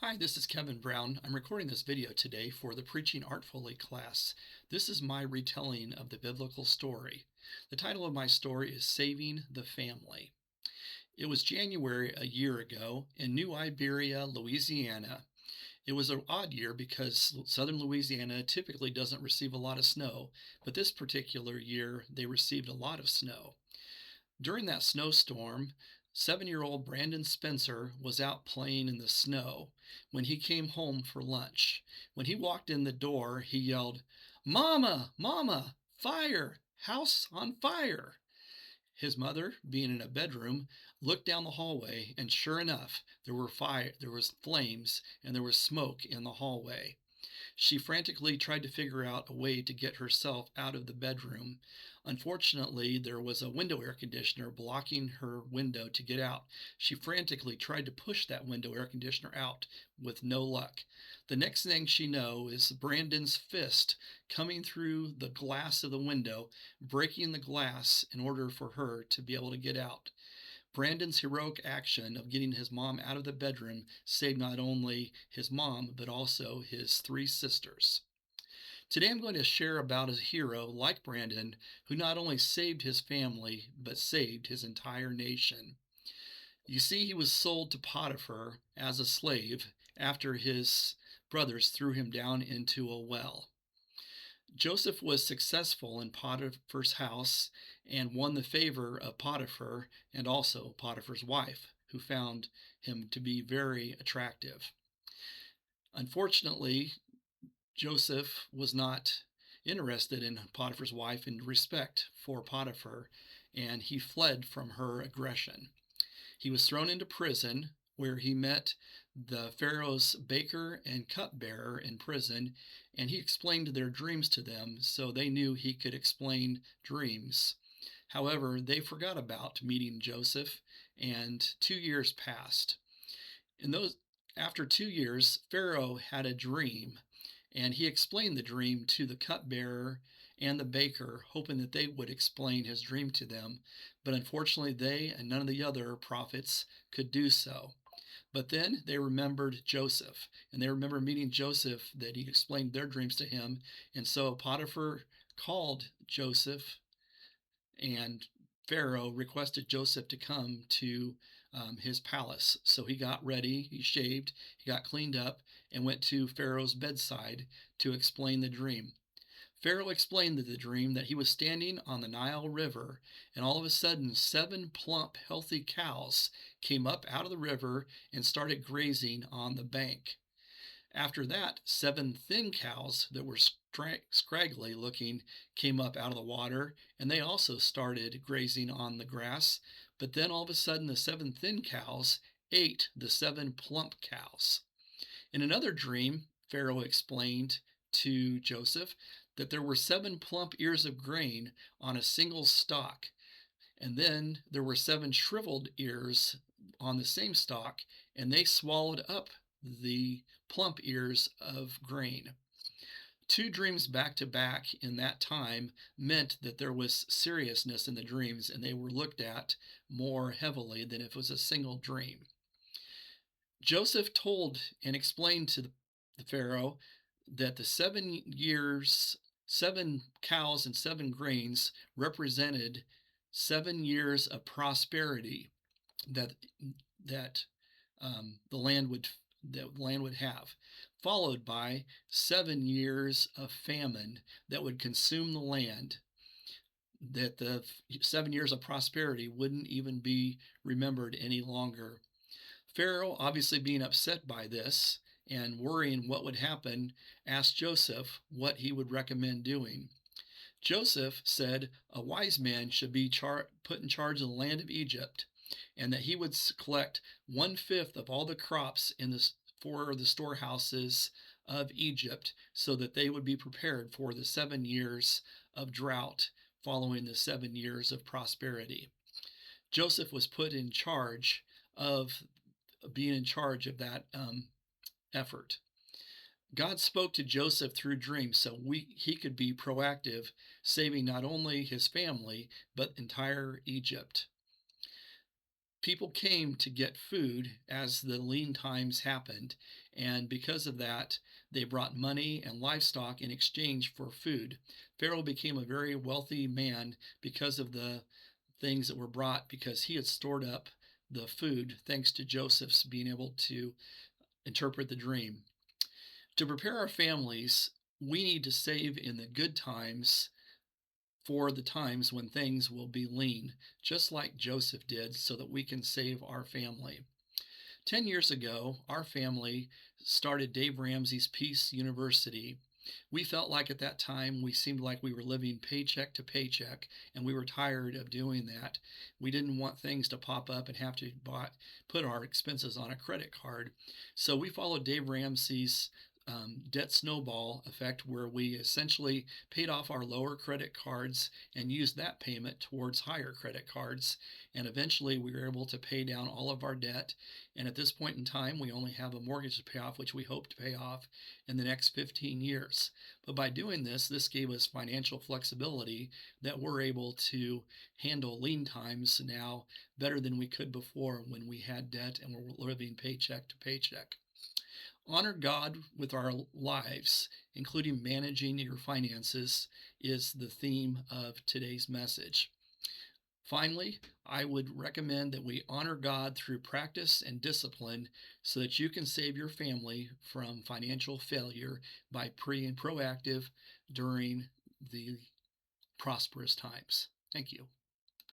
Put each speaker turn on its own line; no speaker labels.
Hi, this is Kevin Brown. I'm recording this video today for the Preaching Artfully class. This is my retelling of the biblical story. The title of my story is Saving the Family. It was January a year ago in New Iberia, Louisiana. It was an odd year because southern Louisiana typically doesn't receive a lot of snow, but this particular year they received a lot of snow. During that snowstorm, 7-year-old Brandon Spencer was out playing in the snow when he came home for lunch. When he walked in the door, he yelled, "Mama, Mama, fire! House on fire!" His mother, being in a bedroom, looked down the hallway, and sure enough, there was flames and there was smoke in the hallway. She frantically tried to figure out a way to get herself out of the bedroom. Unfortunately, there was a window air conditioner blocking her window to get out. She frantically tried to push that window air conditioner out with no luck. The next thing she knows is Brandon's fist coming through the glass of the window, breaking the glass in order for her to be able to get out. Brandon's heroic action of getting his mom out of the bedroom saved not only his mom, but also his 3 sisters. Today I'm going to share about a hero like Brandon who not only saved his family, but saved his entire nation. You see, he was sold to Potiphar as a slave after his brothers threw him down into a well. Joseph was successful in Potiphar's house and won the favor of Potiphar and also Potiphar's wife, who found him to be very attractive. Unfortunately, Joseph was not interested in Potiphar's wife in respect for Potiphar, and he fled from her aggression. He was thrown into prison where he met the Pharaoh's baker and cupbearer in prison, and he explained their dreams to them so they knew he could explain dreams. However, they forgot about meeting Joseph, and 2 years passed. After 2 years, Pharaoh had a dream, and he explained the dream to the cupbearer and the baker, hoping that they would explain his dream to them. But unfortunately, they and none of the other prophets could do so. But then they remembered Joseph, and they remember meeting Joseph, that he explained their dreams to him. And so Potiphar called Joseph, and Pharaoh requested Joseph to come to his palace. So he got ready, he shaved, he got cleaned up, and went to Pharaoh's bedside to explain the dream. Pharaoh explained the dream that he was standing on the Nile River, and all of a sudden 7 plump, healthy cows came up out of the river and started grazing on the bank. After that, 7 thin cows that were scraggly looking came up out of the water, and they also started grazing on the grass. But then all of a sudden, the 7 thin cows ate the 7 plump cows. In another dream, Pharaoh explained to Joseph that there were 7 plump ears of grain on a single stalk, and then there were 7 shriveled ears on the same stalk, and they swallowed up the plump ears of grain. 2 dreams back to back in that time meant that there was seriousness in the dreams, and they were looked at more heavily than if it was a single dream. Joseph told and explained to the Pharaoh that the 7 years, 7 cows and 7 grains represented 7 years of prosperity that that the land would have, followed by 7 years of famine that would consume the land. That the 7 years of prosperity wouldn't even be remembered any longer. Pharaoh, obviously being upset by this and worrying what would happen, asked Joseph what he would recommend doing. Joseph said a wise man should be put in charge of the land of Egypt, and that he would collect 1/5 of all the crops for the storehouses of Egypt, so that they would be prepared for the 7 years of drought following the 7 years of prosperity. Joseph was put in charge of being in charge of that effort. God spoke to Joseph through dreams so he could be proactive, saving not only his family, but entire Egypt. People came to get food as the lean times happened, and because of that, they brought money and livestock in exchange for food. Pharaoh became a very wealthy man because of the things that were brought, because he had stored up the food thanks to Joseph's being able to interpret the dream. To prepare our families, we need to save in the good times for the times when things will be lean, just like Joseph did, so that we can save our family. 10 years ago, our family started Dave Ramsey's Peace University. We felt like at that time we seemed like we were living paycheck to paycheck, and we were tired of doing that. We didn't want things to pop up and have to put our expenses on a credit card. So we followed Dave Ramsey's debt snowball effect, where we essentially paid off our lower credit cards and used that payment towards higher credit cards. And eventually we were able to pay down all of our debt. And at this point in time, we only have a mortgage to pay off, which we hope to pay off in the next 15 years. But by doing this, this gave us financial flexibility that we're able to handle lean times now better than we could before when we had debt and were living paycheck to paycheck. Honor God with our lives, including managing your finances, is the theme of today's message. Finally, I would recommend that we honor God through practice and discipline so that you can save your family from financial failure by being proactive during the prosperous times. Thank you.